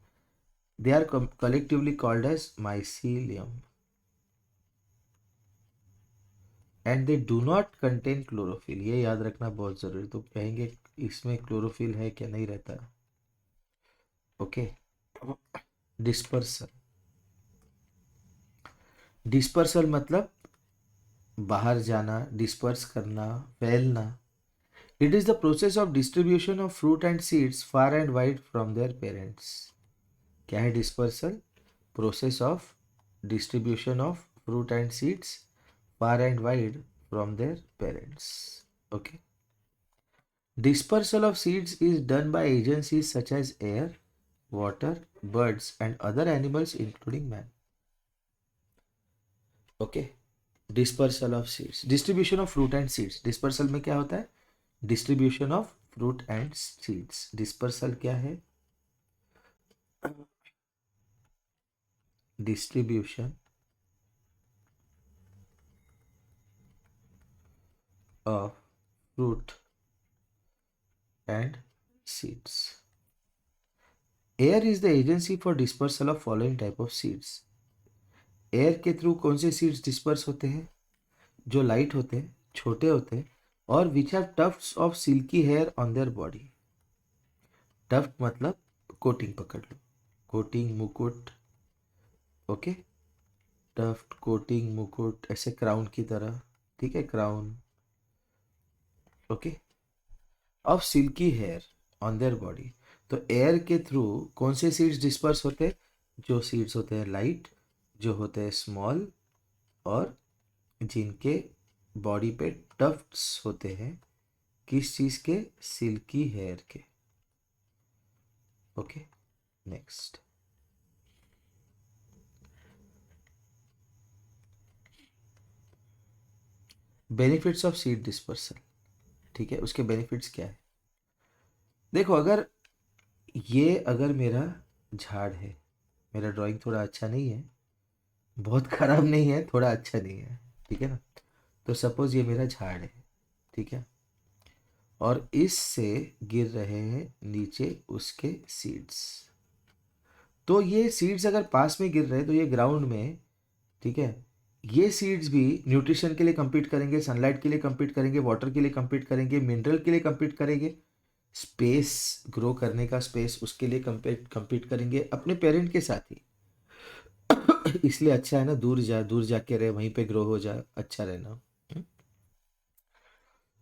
they are collectively called as mycelium and they do not contain chlorophyll। ये याद रखना बहुत जरूरी। तो कहेंगे इसमें क्लोरोफिल है क्या? नहीं रहता। Okay, dispersal. डिस्पर्सल मतलब बाहर जाना, डिस्पर्स करना, फैलना। It is the process of distribution of fruit and seeds far and wide from their parents. क्या है dispersal? Process of distribution of fruit and seeds far and wide from their parents. Okay. Dispersal of seeds is done by agencies such as air, water, birds, and other animals, including man. Okay. Dispersal of seeds. Distribution of fruit and seeds. Dispersal में क्या होता है? Distribution of fruit and seeds. Dispersal क्या है? Distribution of fruit and seeds. Air is the agency for dispersal of following type of seeds. Air के through कौन से seeds disperse होते हैं? जो लाइट होते हैं, छोटे होते हैं, और which have tufts of silky hair on their body. Tuft मतलब कोटिंग, पकड़ लो, कोटिंग, मुकुट। ओके, टफ्ट, कोटिंग, मुकुट, ऐसे क्राउन की तरह। ठीक है, crown. Okay, of silky hair on their body. तो एयर के थ्रू कौन से सीड्स डिस्पर्स होते हैं? जो सीड्स होते हैं लाइट, जो होते हैं स्मॉल, और जिनके बॉडी पे टफ्ट्स होते हैं। किस चीज के? सिल्की हेयर के। Okay, next. Benefits of seed dispersal. ठीक है, उसके बेनिफिट्स क्या है? देखो, अगर मेरा झाड़ है, मेरा ड्राइंग थोड़ा अच्छा नहीं है, बहुत खराब नहीं है, थोड़ा अच्छा नहीं है, ठीक है ना? तो सपोज ये मेरा झाड़ है, ठीक है, और इससे गिर रहे हैं नीचे उसके सीड्स। तो ये सीड्स अगर पास में गिर रहे हैं तो ये ग्राउंड में, ठीक है, ये सीड्स भी न्यूट्रिशन के लिए compete करेंगे, सनलाइट के लिए compete करेंगे, वाटर के लिए compete करेंगे, मिनरल के लिए compete करेंगे, स्पेस, ग्रो करने का स्पेस, उसके लिए compete करेंगे अपने पेरेंट के साथ ही। इसलिए अच्छा है ना, दूर जाके रहे, वहीं पे ग्रो हो जाए, अच्छा रहना।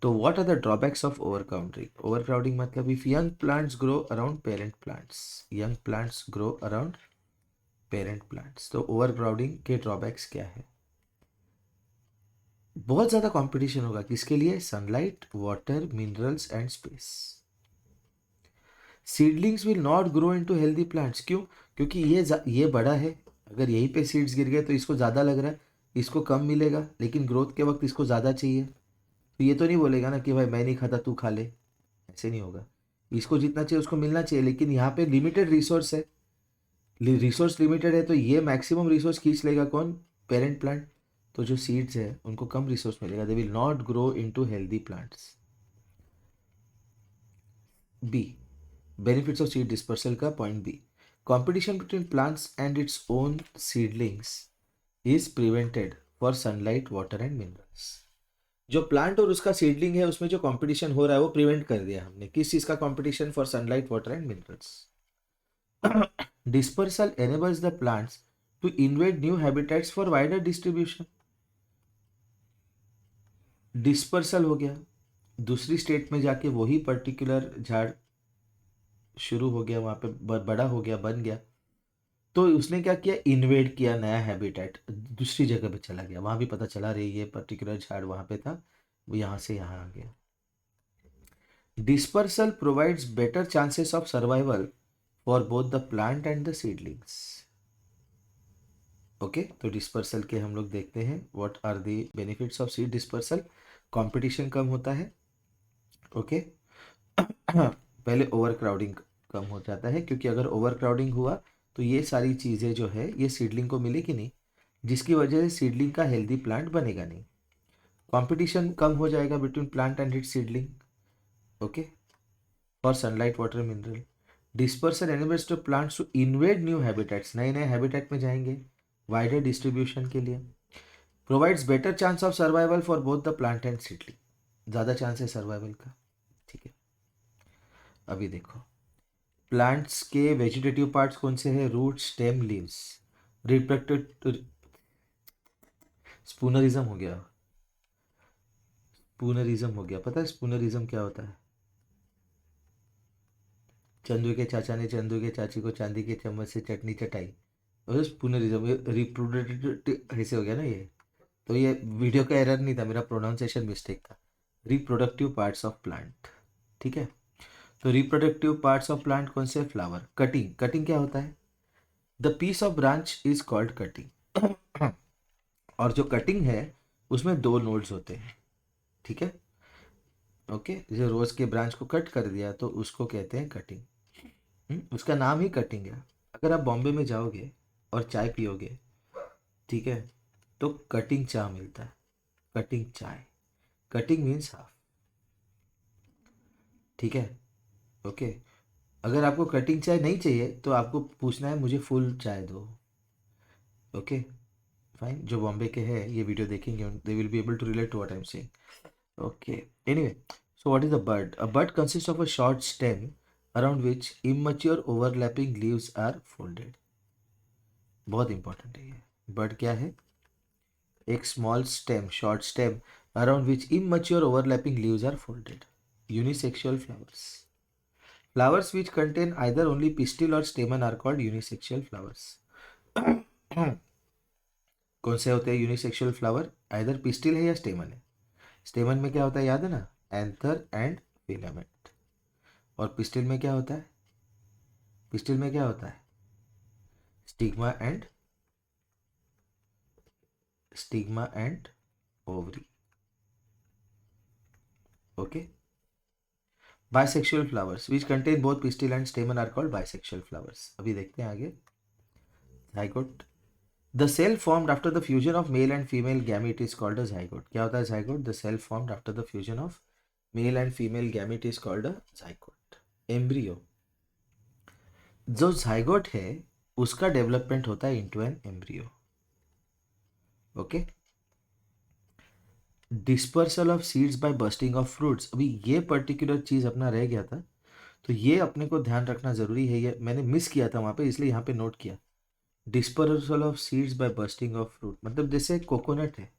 तो what are the drawbacks of overcrowding? Overcrowding मतलब if young plants grow around parent plants, young plants grow around parent plants. तो ओवरक्राउडिंग के ड्रॉबैक्स क्या है? बहुत ज़्यादा कंपटीशन होगा, किसके लिए? Sunlight, water, minerals and space. Seedlings will not grow into healthy plants. क्यों? क्योंकि ये बड़ा है, अगर यहीं पे सीड्स गिर गए तो इसको ज़्यादा लग रहा है, इसको कम मिलेगा, लेकिन ग्रोथ के वक्त इसको ज़्यादा चाहिए। तो ये तो नहीं बोलेगा ना कि भाई मैं नहीं खाता तू खा ले, ऐसे नहीं होगा। इसको जितना चाहिए उसको मिलना चाहिए, लेकिन यहाँ पे लिमिटेड रिसोर्स है, रिसोर्स लिमिटेड है, तो ये मैक्सिमम रिसोर्स खींच लेगा कौन? Parent plant. तो जो सीड्स है उनको कम रिसोर्स मिलेगा, they will not grow into healthy plants. B, benefits of seed dispersal का point B, competition between plants and its own seedlings is prevented for sunlight, water and minerals. जो plant और उसका seedling है उसमें जो competition हो रहा है वो प्रिवेंट कर दिया हमने। किस चीज का competition? For sunlight, water and minerals. Dispersal enables the plants to invade new habitats for wider distribution. Dispersal हो गया, दूसरी स्टेट में जाके वही पर्टिकुलर झाड़ शुरू हो गया, वहां पे बड़ा हो गया, बन गया। तो उसने क्या किया? इन्वेड किया, नया हैबिटेट, दूसरी जगह पे चला गया, वहां भी पता चला रही ये पर्टिकुलर झाड़ वहां पे था, वो यहाँ से यहाँ आ गया। Dispersal provides better chances of survival for both the plant and the seedlings. Okay, तो डिस्पर्सल के हम लोग देखते हैं what are the benefits of seed dispersal. Competition कम होता है। ओके पहले ओवर क्राउडिंग कम हो जाता है, क्योंकि अगर ओवर क्राउडिंग हुआ तो ये सारी चीज़ें जो है ये सीडलिंग को मिलेगी नहीं, जिसकी वजह से सीडलिंग का हेल्दी प्लांट बनेगा नहीं। कंपटीशन कम हो जाएगा between plant and its seedling. Okay, for sunlight water mineral. Dispersal enables to plants to invade new habitats, नए नए हैबिटेट में जाएंगे वाइडर डिस्ट्रीब्यूशन के लिए। Provides better chance of survival for both the plant and seedling, ज़्यादा chance है survival का। ठीक है, अभी देखो प्लांट्स के वेजिटेटिव पार्ट्स कौन से हैं? Root, stem, leaves. Reproductive, spoonerism हो गया, स्पूनरिज्म हो गया। पता है स्पूनरिज्म क्या होता है? चंदू के चाचा ने चंदू के चाची को चांदी के चम्मच से चटनी चटाई, और स्पूनरिज्म, रिप्रोडक्टिव ऐसे हो गया ना ये। तो ये वीडियो का एरर नहीं था, मेरा प्रोनाउंसिएशन मिस्टेक था। Reproductive parts of plant. ठीक है, तो रिप्रोडक्टिव पार्ट्स ऑफ प्लांट कौन से? फ्लावर। कटिंग, कटिंग क्या होता है? The piece of branch is called cutting. और जो कटिंग है उसमें दो नोड्स होते हैं। ठीक है, ओके, जो रोज के ब्रांच को कट कर दिया तो उसको कहते हैं कटिंग। उसका नाम ही कटिंग है। अगर आप बॉम्बे में जाओगे और चाय पियोगे, ठीक है, तो कटिंग चाय मिलता है, कटिंग चाय। Cutting means half. ठीक है, ओके। अगर आपको कटिंग चाय नहीं चाहिए तो आपको पूछना है मुझे फुल चाय दो। ओके फाइन, जो बॉम्बे के हैं ये वीडियो देखेंगे, they will be able to relate to what I am saying. Okay. Anyway, so what is a bud? A bud consists of a short stem around which immature overlapping leaves are folded. बहुत important है ये। बड क्या है? एक small stem, short stem around which immature overlapping leaves are folded. Unisexual flowers. Flowers which contain either only pistil or stamen are called unisexual flowers. कौन से होते हैं यूनिसेक्सुअल फ्लावर? आइदर पिस्टिल है या स्टेमन है। स्टेमन में क्या होता है याद है ना? Anther and filament. और पिस्टिल में क्या होता है? पिस्टिल में क्या होता है? Stigma and ovary. Okay, bisexual flowers which contain both pistil and stamen are called bisexual flowers. अभी देखते हैं आगे। zygote, the cell formed after the fusion of male and female gamete is called a zygote. क्या होता है zygote? The cell formed after the fusion of male and female gamete is called a zygote. Embryo, जो zygote है उसका development होता है into an embryo. Okay, dispersal of seeds by bursting of fruits. अभी ये पर्टिकुलर चीज अपना रह गया था, तो ये अपने को ध्यान रखना जरूरी है। ये मैंने मिस किया था वहां पे, इसलिए यहाँ पे नोट किया। Dispersal of seeds by bursting of fruit, मतलब जैसे कोकोनट है,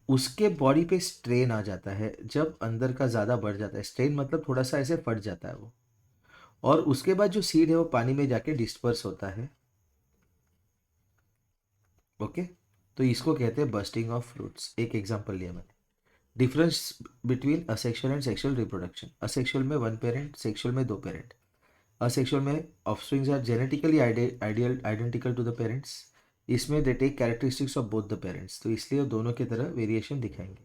उसके बॉडी पे स्ट्रेन आ जाता है जब अंदर का ज़्यादा बढ़ जाता है। स्ट्रेन मतलब थोड़ा सा ऐसे फट जाता है वो, और उसके बाद जो सीड है वो पानी में जाके डिस्पर्स होता है। ओके, तो इसको कहते हैं बस्टिंग ऑफ फ्रूट्स। एक एग्जांपल लिया मैंने। Difference between asexual and sexual reproduction. Asexual में वन पेरेंट, सेक्सुअल में दो पेरेंट। असेक्सुअल में offsprings are genetically ideal identical to the parents. इसमें they take characteristics of both the parents, तो इसलिए दोनों की तरह वेरिएशन दिखाएंगे।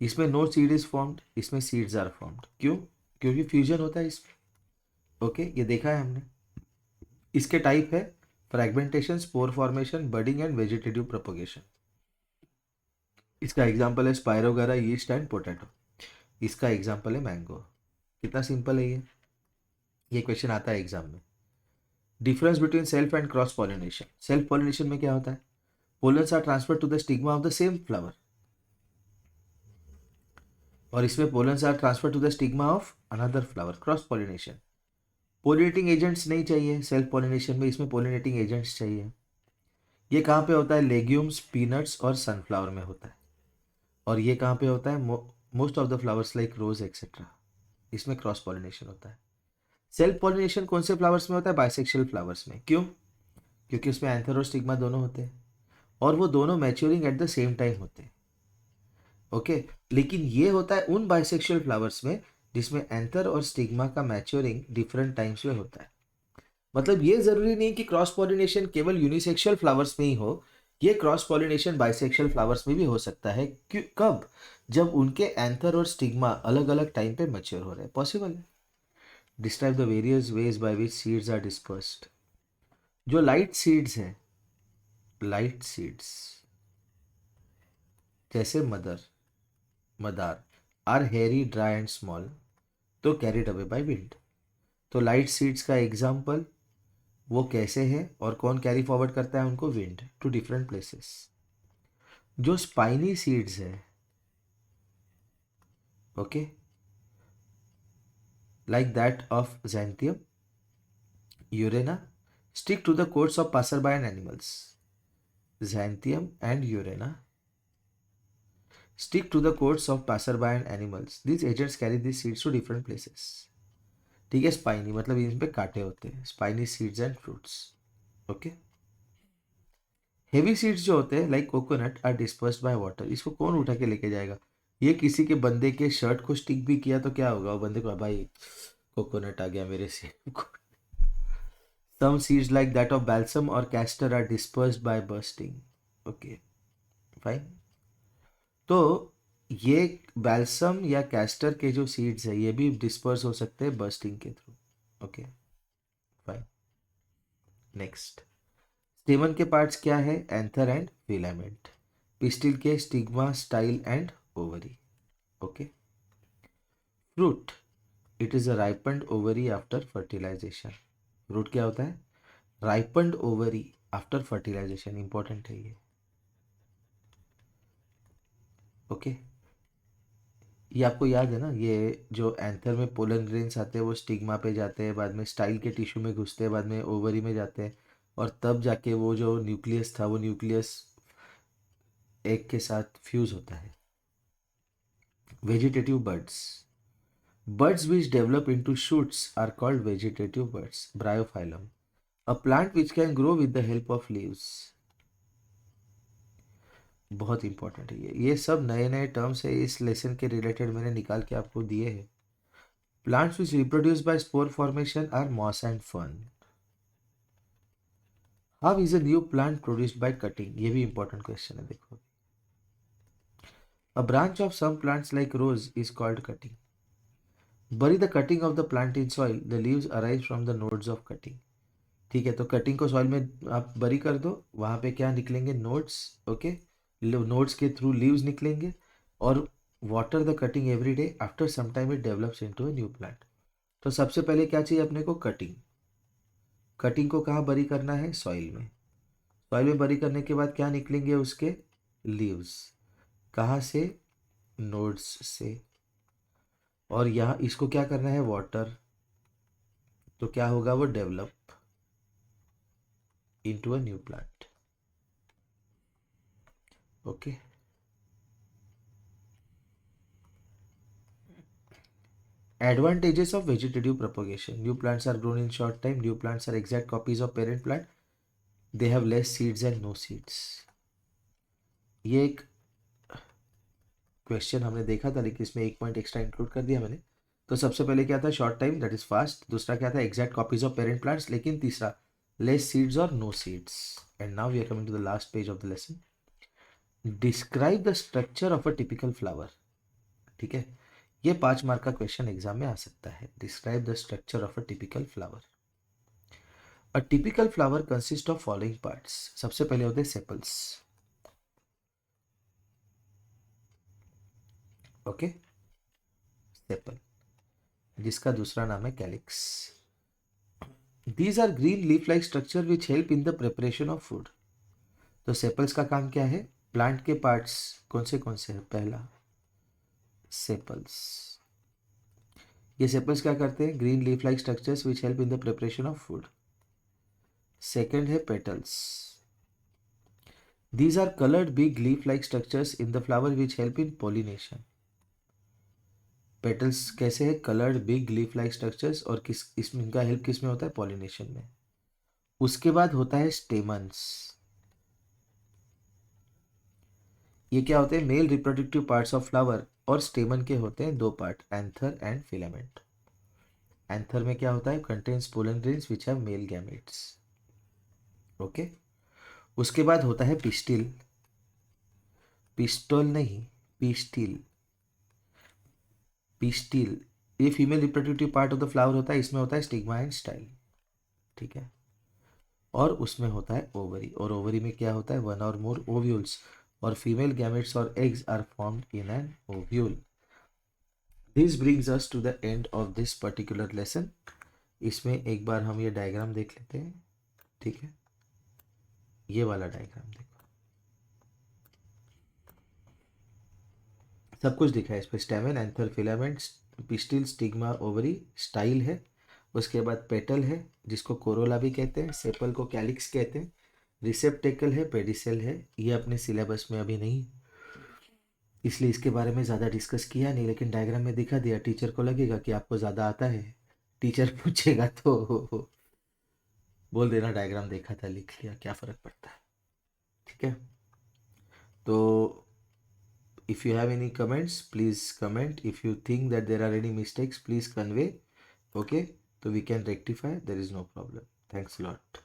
इसमें नो सीड इज फॉर्म्ड, इसमें सीड्स आर फॉर्म्ड। क्यों? क्योंकि फ्यूजन होता है इसमें। ओके, ये देखा है हमने। इसके टाइप है fragmentation, spore formation, budding and vegetative propagation. इसका एग्जांपल है स्पायरोगारा, यीस्ट एंड पोटैटो। इसका एग्जांपल है मैंगो। कितना सिंपल है ये क्वेश्चन आता है एग्जाम में। Difference between self and cross pollination. Self pollination में क्या होता है? Pollens are transfer to the stigma of the same flower, और इसमें pollens are transfer to the stigma of another flower. Cross pollination. Pollinating agents नहीं चाहिए self pollination में, इसमें पोलिनेटिंग एजेंट्स चाहिए। ये कहाँ पे होता है? लेग्यूम्स, पीनट्स और सनफ्लावर में होता है। और ये कहाँ पे होता है? Most of the flowers like rose etcetera, इसमें क्रॉस पॉलिनेशन होता है। सेल्फ पॉलिनेशन कौन से फ्लावर्स में होता है? बाइसेक्सुअल फ्लावर्स में। क्यों? क्योंकि उसमें एंथर और स्टिग्मा दोनों होते हैं, और वो दोनों maturing at the same time होते हैं। ओके, लेकिन ये होता है उन बाइसेक्सुअल फ्लावर्स में जिसमें एंथर और स्टिग्मा का मैच्योरिंग डिफरेंट टाइम्स में होता है। मतलब ये जरूरी नहीं कि क्रॉस पॉलिनेशन केवल यूनिसेक्सुअल फ्लावर्स में ही हो, ये क्रॉस पॉलिनेशन बाइसेक्सुअल फ्लावर्स में भी हो सकता है। क्यों, कब? जब उनके एंथर और स्टिग्मा अलग अलग टाइम पे मैच्योर हो रहे हैं, पॉसिबल है। Describe the various ways by which seeds are dispersed. जो लाइट सीड्स हैं, लाइट सीड्स जैसे मदार are hairy dry and small, तो कैरिड अवे बाय विंड। तो लाइट सीड्स का एग्जाम्पल वो कैसे है और कौन कैरी फॉरवर्ड करता है उनको? Wind to different places. जो स्पाइनी सीड्स है, okay, like that of xanthium, urena, stick to the coats of passerby and animals. Xanthium and Urena stick to the coats of passerby and animals. These agents carry these seeds to different places. ठीक है, spiny मतलब इन पे कांटे होते हैं, spiny seeds and fruits. Okay, heavy seeds जो होते हैं like coconut are dispersed by water. इसको कौन उठा के लेके जाएगा? ये किसी के बंदे के शर्ट को स्टिक भी किया तो क्या होगा? वो बंदे को, भाई कोकोनट आ गया मेरे से। Some seeds like that of balsam or castor are dispersed by bursting. Okay, fine. तो ये बैल्सम या कैस्टर के जो सीड्स है ये भी डिस्पर्स हो सकते हैं बर्स्टिंग के थ्रू। Okay, fine. नेक्स्ट, स्टेमन के पार्ट्स क्या है? Anther and filament. पिस्टिल के stigma, style and ovary. Okay, fruit, it is a ripened ovary after fertilisation. Fruit क्या होता है? Ripened ovary after fertilisation, important है ये। ओके, ये आपको याद है ना, ये जो एंथर में पोलन ग्रेन्स आते हैं वो स्टिग्मा पे जाते हैं, बाद में स्टाइल के टिश्यू में घुसते हैं, बाद में ओवरी में जाते हैं, और तब जाके वो जो न्यूक्लियस था वो न्यूक्लियस एग के साथ फ्यूज होता है। Vegetative birds, birds which develop into shoots are called vegetative birds. Bryophyllum, a plant which can grow with the help of leaves. बहुत इंपॉर्टेंट है ये सब नए नए टर्म्स है इस लेसन के रिलेटेड, मैंने निकाल के आपको दिए हैं। Plants which reproduce by spore formation are moss and fern. How is a new plant produced by cutting? ये भी important question है, देखो। A branch of some plants like rose is called cutting. Bury the cutting of the plant in soil. The leaves arise from the nodes of cutting. ठीक है, तो cutting को soil में आप बरी कर दो, वहां पे क्या निकलेंगे? नोड्स। ओके, नोड्स के थ्रू लीव्स निकलेंगे, और water the cutting every day, after some time it develops into a new plant. तो सबसे पहले क्या चाहिए अपने को? कटिंग। कटिंग को कहाँ बरी करना है? सॉइल में। सॉइल में बरी करने के बाद क्या निकलेंगे उसके? लीव्स। कहाँ से? नोड्स से। और यहाँ इसको क्या करना है? वाटर। तो क्या होगा? वो develop into a new plant. Okay, advantages of vegetative propagation. New plants are grown in short time. New plants are exact copies of parent plant. They have less seeds and no seeds. ये एक question हमने देखा था, लेकिन इसमें एक point extra include कर दिया मैंने। तो सबसे पहले क्या था? Short time, that is fast. दूसरा क्या था? Exact copies of parent plants. लेकिन तीसरा, लेस सीड्स और no seeds. And now we are coming to the last page of the lesson. Describe the structure of a typical flower. ठीक है, ये 5 mark का क्वेश्चन एग्जाम में आ सकता है। Describe the structure of a typical flower. A typical flower consist of following parts. सबसे पहले होते हैं सेपल्स। ओके, सेपल, जिसका दूसरा नाम है calyx. These are green leaf like structure which help in the preparation of food. तो sepals का काम क्या है? प्लांट के पार्ट्स कौन से हैं? पहला, सेपल्स। ये सेपल्स क्या करते हैं? Green leaf like structures which help in the preparation of food. Second है petals. These are colored big leaf-like structures in the flower which help in pollination. Petals कैसे है? Coloured big leaf like structures, और किस इसमें इनका help किस में होता है? पॉलिनेशन में। उसके बाद होता है स्टेमन्स। ये क्या होते हैं? Male reproductive parts of flower, और स्टेमन के होते हैं 2 part, anther and filament. Anther में क्या होता है, contains pollen grains which have male gametes. Okay, उसके बाद होता है पिस्टिल, पिस्टल नहीं, पिस्टिल, पिस्टिल, ये female reproductive part of the flower होता है, इसमें होता है स्टिग्मा एंड स्टाइल, ठीक है। और उसमें होता है ओवरी, और ओवरी में क्या होता है, वन और मोर ओव्यूल्स, और फीमेल गैमेट्स और eggs are formed in an ovule. This brings us to the end of this particular lesson. इसमें एक बार हम ये डायग्राम देख लेते हैं, ठीक है। ये वाला डायग्राम देखो, सब कुछ दिखा है इस पर, स्टेमन, anther, filament, pistil, stigma, ovary, style है, उसके बाद पेटल है जिसको कोरोला भी कहते हैं, सेपल को कैलिक्स कहते हैं, रिसेप्टेकल है, पेडिसेल है। ये अपने सिलेबस में अभी नहीं, इसलिए इसके बारे में ज़्यादा डिस्कस किया नहीं, लेकिन डायग्राम में दिखा दिया। टीचर को लगेगा कि आपको ज़्यादा आता है, टीचर पूछेगा तो बोल देना डायग्राम देखा था, लिख लिया, क्या फ़र्क पड़ता है, ठीक है। तो if you have any comments, please comment. If you think that there are any mistakes, please convey, okay, so we can rectify, there is no problem. Thanks a lot.